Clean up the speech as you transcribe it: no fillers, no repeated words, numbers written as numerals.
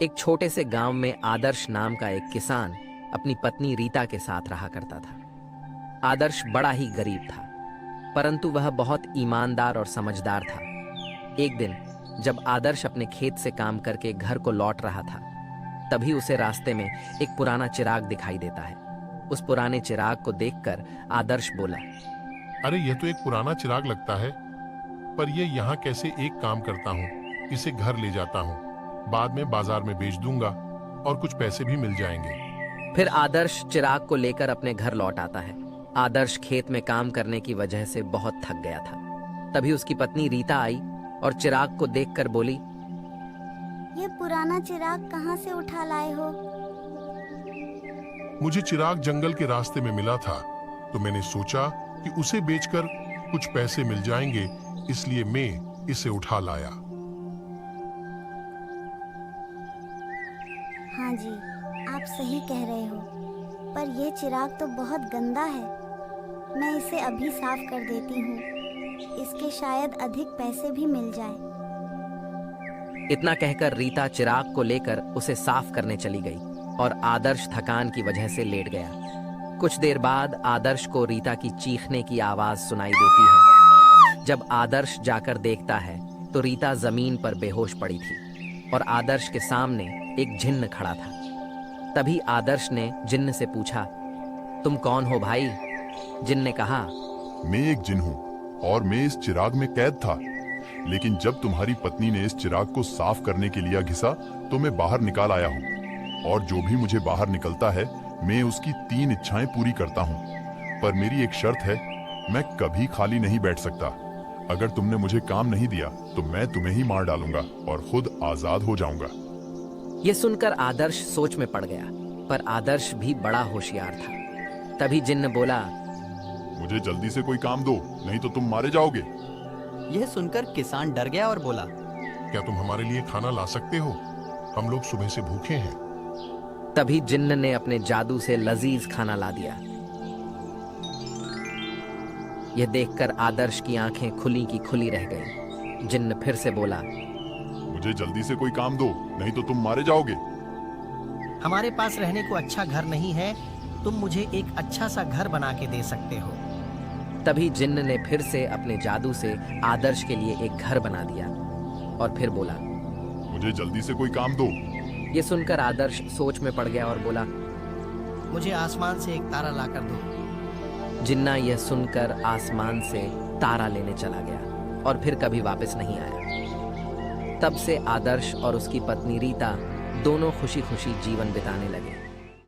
एक छोटे से गांव में आदर्श नाम का एक किसान अपनी पत्नी रीता के साथ रहा करता था। आदर्श बड़ा ही गरीब था, परंतु वह बहुत ईमानदार और समझदार था। एक दिन जब आदर्श अपने खेत से काम करके घर को लौट रहा था, तभी उसे रास्ते में एक पुराना चिराग दिखाई देता है। उस पुराने चिराग को देखकर आदर्श बोला, अरे यह तो एक पुराना चिराग लगता है, पर यह यहाँ कैसे एक काम करता हूँ, इसे घर ले जाता हूँ, बाद में बाजार में बेच दूंगा और कुछ पैसे भी मिल जाएंगे। फिर आदर्श चिराग को लेकर अपने घर लौट आता है। आदर्श खेत में काम करने की वजह से बहुत थक गया था। तभी उसकी पत्नी रीता आई और चिराग को देखकर बोली, ये पुराना चिराग कहाँ से उठा लाए हो? मुझे चिराग जंगल के रास्ते में मिला था, तो मैंने सोचा कि उसे बेचकर कुछ पैसे मिल जाएंगे, इसलिए मैं इसे उठा लाया। हाँ जी, आप सही कह रहे हो, पर यह चिराग तो बहुत गंदा है। मैं इसे अभी साफ कर देती हूँ, इसके शायद अधिक पैसे भी मिल जाए। इतना कहकर रीता चिराग को लेकर उसे साफ करने चली गई और आदर्श थकान की वजह से लेट गया। कुछ देर बाद आदर्श को रीता की चीखने की आवाज सुनाई देती है। जब आदर्श जाकर देखता है तो रीता जमीन पर बेहोश पड़ी थी और आदर्श के सामने एक जिन्न खड़ा था। तभी आदर्श ने जिन्न से पूछा, तुम कौन हो भाई? जिन्न ने कहा, मैं एक जिन हूँ और मैं इस चिराग में कैद था, लेकिन जब तुम्हारी पत्नी ने इस चिराग को साफ करने के लिए घिसा तो मैं बाहर निकाल आया हूँ, और जो भी मुझे बाहर निकलता है मैं उसकी 3 इच्छाएं पूरी करता हूँ। पर मेरी एक शर्त है, मैं कभी खाली नहीं बैठ सकता। अगर तुमने मुझे काम नहीं दिया तो मैं तुम्हें ही मार डालूंगा और खुद आजाद हो जाऊंगा। यह सुनकर आदर्श सोच में पड़ गया, पर आदर्श भी बड़ा होशियार था। तभी जिन्न बोला, मुझे जल्दी से कोई काम दो, नहीं तो तुम मारे जाओगे। यह सुनकर किसान डर गया और बोला, क्या तुम हमारे लिए खाना ला सकते हो? हम लोग सुबह से भूखे हैं। तभी जिन्न ने अपने जादू से लजीज खाना ला दिया। यह देखकर आदर्श की आंखें खुली की खुली रह गईं। जिन्न फिर से बोला, मुझे जल्दी से कोई काम दो, नहीं तो तुम मारे जाओगे। हमारे पास रहने को अच्छा घर नहीं है, तुम मुझे एक अच्छा सा घर बना के दे सकते हो। तभी जिन्न ने फिर से अपने जादू से आदर्श के लिए एक घर बना दिया और फिर बोला, मुझे जल्दी से कोई काम दो। ये सुनकर आदर्श सोच में पड़ गया और बोला, मुझे आसमान से एक तारा लाकर दो। जिन्ना यह सुनकर आसमान से तारा लेने चला गया और फिर कभी वापस नहीं आया। तब से आदर्श और उसकी पत्नी रीता दोनों खुशी खुशी जीवन बिताने लगे।